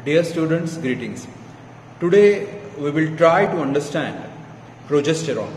Dear students, greetings. Today we will try to understand progesterone.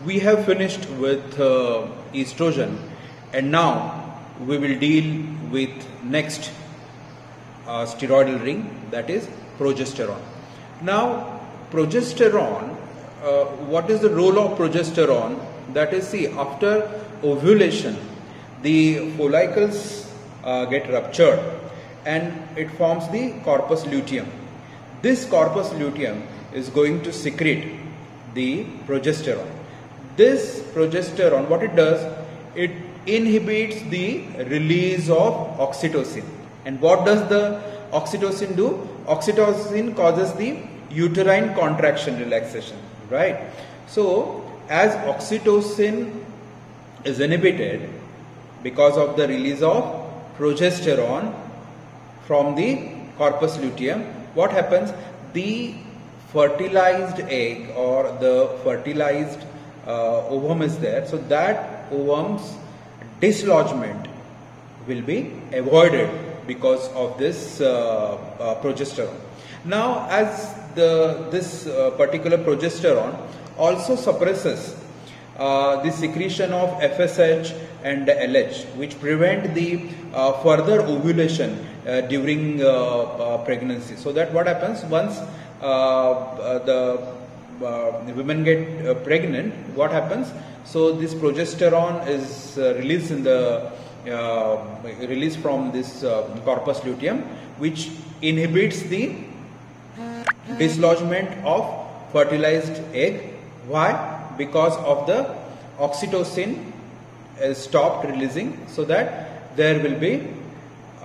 We have finished with estrogen and now we will deal with next steroidal ring, that is progesterone. Now progesterone, what is the role of progesterone? That is, see, after ovulation the follicles get ruptured and it forms the corpus luteum. This corpus luteum is going to secrete the progesterone. This progesterone, what it does, it inhibits the release of oxytocin. And what does the oxytocin do? Oxytocin causes the uterine contraction relaxation, right? So as oxytocin is inhibited because of the release of progesterone from the corpus luteum, what happens? The fertilized egg or the fertilized ovum is there, so that ovum's dislodgement will be avoided because of this progesterone. Now, as this particular progesterone also suppresses the secretion of FSH and LH, which prevent the further ovulation during pregnancy. So that what happens once the women get pregnant, what happens? So this progesterone is released in the released from this corpus luteum, which inhibits the dislodgement of fertilized egg. Why? Because of the oxytocin is stopped releasing, so that there will be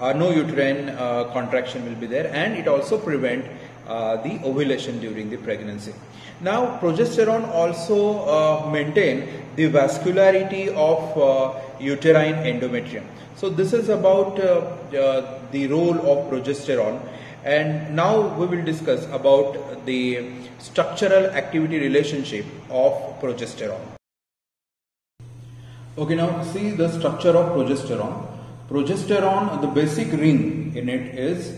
no uterine contraction will be there, and it also prevent the ovulation during the pregnancy. Now progesterone also maintain the vascularity of uterine endometrium. So this is about the role of progesterone. And now we will discuss about the structural activity relationship of progesterone. Okay, now see the structure of progesterone. Progesterone, the basic ring in it is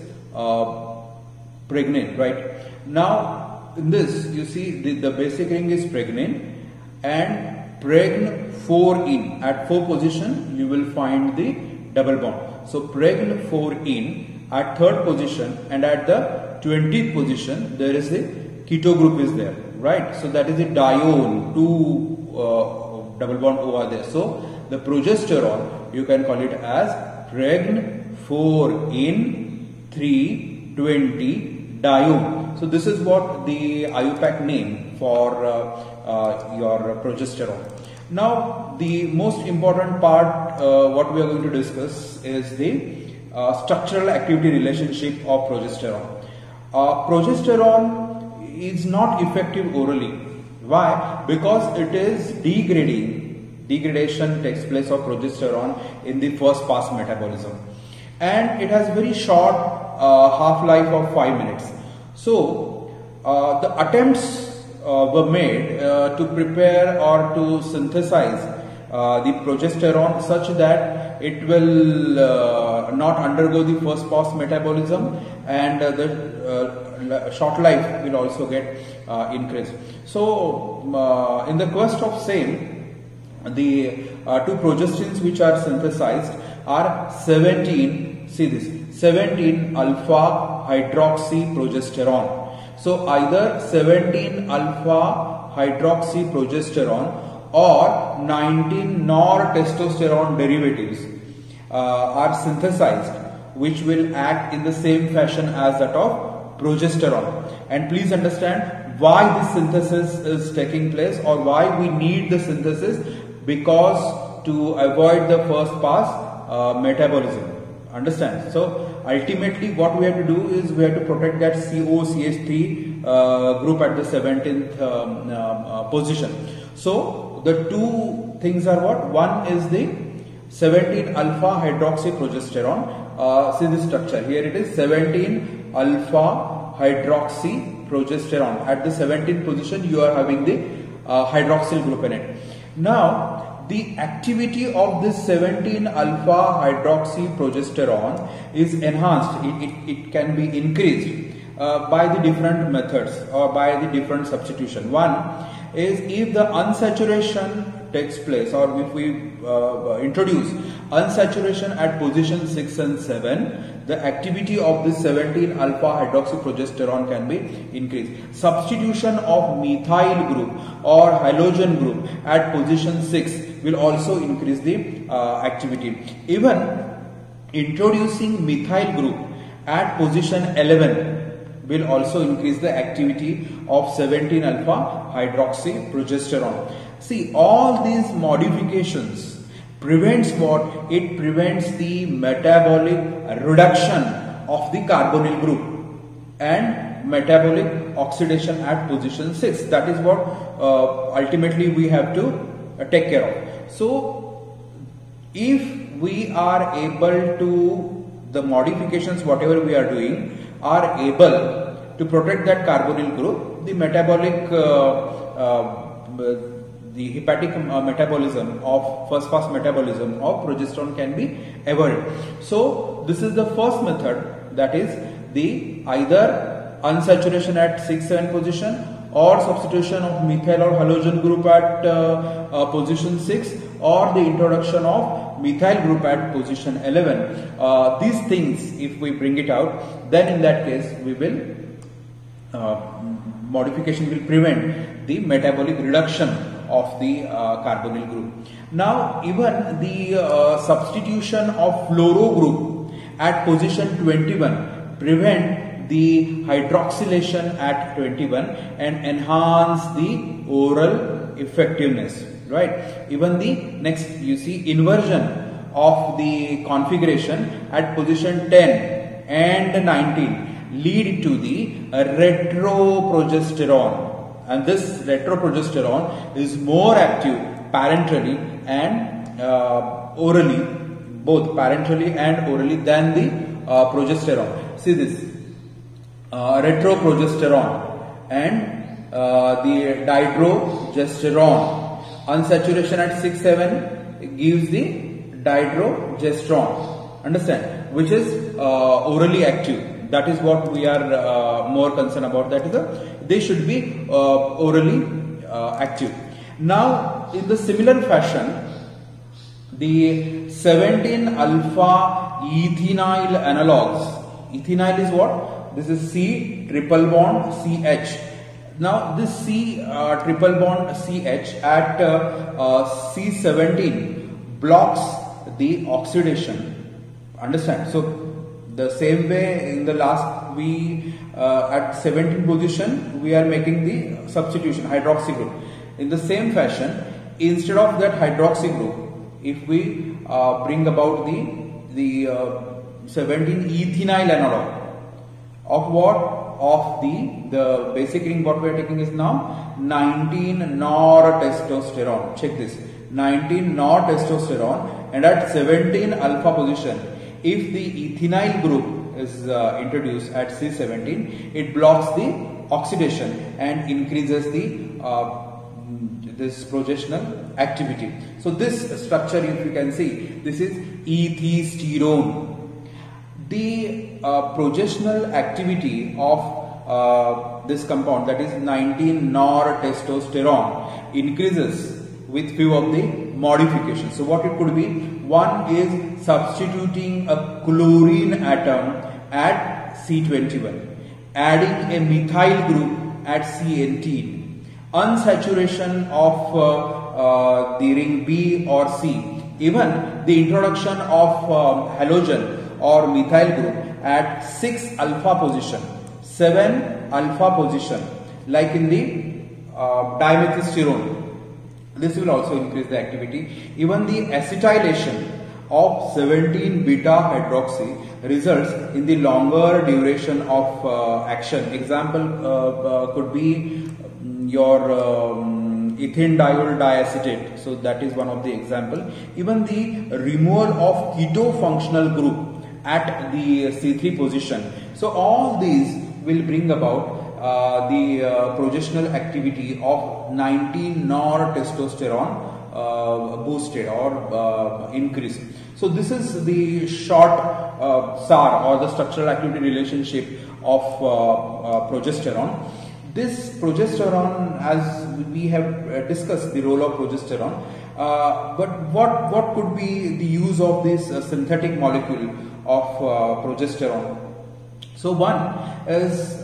pregnein, right? Now in this you see the basic ring is pregnein, and pregn 4 in. At 4 position you will find the double bond. So pregn 4 in at 3rd position, and at the 20th position there is a keto group is there, right? So that is a dione, 2 double bond over there. So the progesterone, you can call it as pregn 4 in 3 20 dione. So this is what the IUPAC name for your progesterone. Now the most important part what we are going to discuss is the structural activity relationship of progesterone. Progesterone is not effective orally. Why? Because it is degrading. Degradation takes place of progesterone in the first pass metabolism, and it has very short half-life of 5 minutes. So the attempts were made to prepare or to synthesize the progesterone such that it will not undergo the first pass metabolism, and the short life will also get increased. So in the quest of same, the 2 progestins which are synthesized are 17, see this, 17 alpha hydroxy progesterone. So either 17 alpha hydroxy progesterone or 19 nortestosterone derivatives are synthesized, which will act in the same fashion as that of progesterone. And please understand why this synthesis is taking place, or why we need the synthesis, because to avoid the first pass metabolism. Understand? So ultimately what we have to do is we have to protect that COCH3 group at the 17th position. So the 2 things are what? One is the 17 alpha hydroxy progesterone. See the structure here, it is 17 alpha hydroxy progesterone. At the 17th position you are having the hydroxyl group in it. Now the activity of this 17 alpha hydroxy progesterone is enhanced. It can be increased by the different methods or by the different substitution. One is if the unsaturation takes place, or if we introduce unsaturation at position 6 and 7, the activity of this 17 alpha hydroxyprogesterone can be increased. Substitution of methyl group or halogen group at position 6 will also increase the activity. Even introducing methyl group at position 11 will also increase the activity of 17 alpha hydroxyprogesterone. See, all these modifications prevents what? It prevents the metabolic reduction of the carbonyl group and metabolic oxidation at position 6. That is what ultimately we have to take care of. So, if we are able to, the modifications whatever we are doing are able to protect that carbonyl group, the metabolic the hepatic metabolism of first pass metabolism of progesterone can be avoided. So this is the first method, that is the either unsaturation at 6-7 position or substitution of methyl or halogen group at position 6, or the introduction of methyl group at position 11. These things, if we bring it out, then in that case we will modification will prevent the metabolic reduction of the carbonyl group. Now even the substitution of fluoro group at position 21 prevent the hydroxylation at 21 and enhance the oral effectiveness, right? Even the next, you see, inversion of the configuration at position 10 and 19 lead to the retroprogesterone. And this retroprogesterone is more active parenterally and orally, both parenterally and orally, than the progesterone. See this retroprogesterone and the dihydrogesterone. Unsaturation at 6-7 gives the dihydrogesterone. Understand? Which is orally active. That is what we are more concerned about. That is they should be orally active. Now, in the similar fashion, the 17 alpha ethinyl analogs. Ethinyl is what? This is C triple bond CH. Now, this C triple bond CH at C17 blocks the oxidation. Understand? So, the same way in the last we at 17 position we are making the substitution hydroxy group. In the same fashion, instead of that hydroxy group, if we bring about the 17 ethinyl analog of what? Of the basic ring what we are taking is now 19 nortestosterone. Check this, 19 nortestosterone, and at 17 alpha position, if the ethinyl group is introduced at C17, it blocks the oxidation and increases the this progesterone activity. So this structure, if you can see, this is ethisterone. The progesterone activity of this compound, that is 19 nortestosterone, increases with few of the modifications. So what it could be? One is substituting a chlorine atom at C21, adding a methyl group at C18, unsaturation of the ring B or C, even the introduction of halogen or methyl group at 6 alpha position, 7 alpha position, like in the dimethylsterone. This will also increase the activity. Even the acetylation of 17 beta hydroxy results in the longer duration of action. Example could be your ethanediol diacetate. So that is one of the example. Even the removal of keto functional group at the C3 position. So all these will bring about the progesterone activity of 19 nortestosterone boosted or increased. So this is the short SAR, or the structural activity relationship of progesterone. This progesterone, as we have discussed the role of progesterone, but what could be the use of this synthetic molecule of progesterone? So one is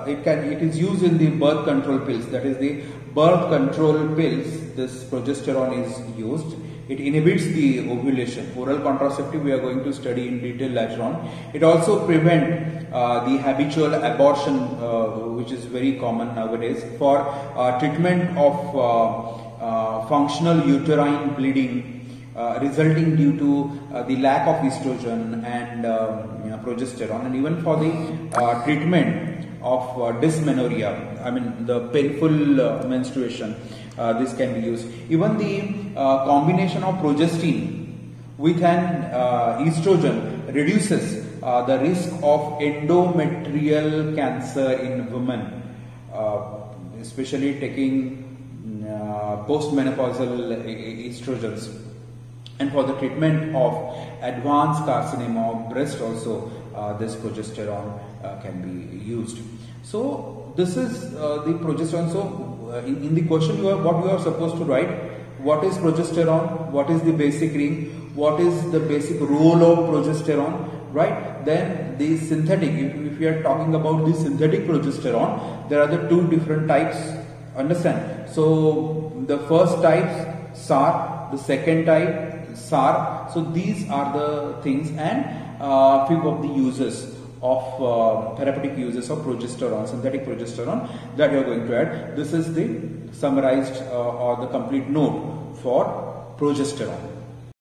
it is used in the birth control pills. That is, the birth control pills, this progesterone is used. It inhibits the ovulation. Oral contraceptive we are going to study in detail later on. It also prevents the habitual abortion, which is very common nowadays, for treatment of functional uterine bleeding resulting due to the lack of estrogen and progesterone, and even for the treatment of dysmenorrhea, I mean the painful menstruation, this can be used. Even the combination of progestin with an estrogen reduces the risk of endometrial cancer in women, especially taking postmenopausal estrogens. And for the treatment of advanced carcinoma of breast also, this progesterone can be used. So this is the progesterone. So in the question what you are supposed to write: what is progesterone, what is the basic ring, what is the basic role of progesterone, right? Then the synthetic, if we are talking about the synthetic progesterone, there are the two different types, understand? So the first type SAR, the second type SAR. So these are the things, and few of the uses of therapeutic uses of progesterone, synthetic progesterone, that you are going to add. This is the summarized or the complete note for progesterone.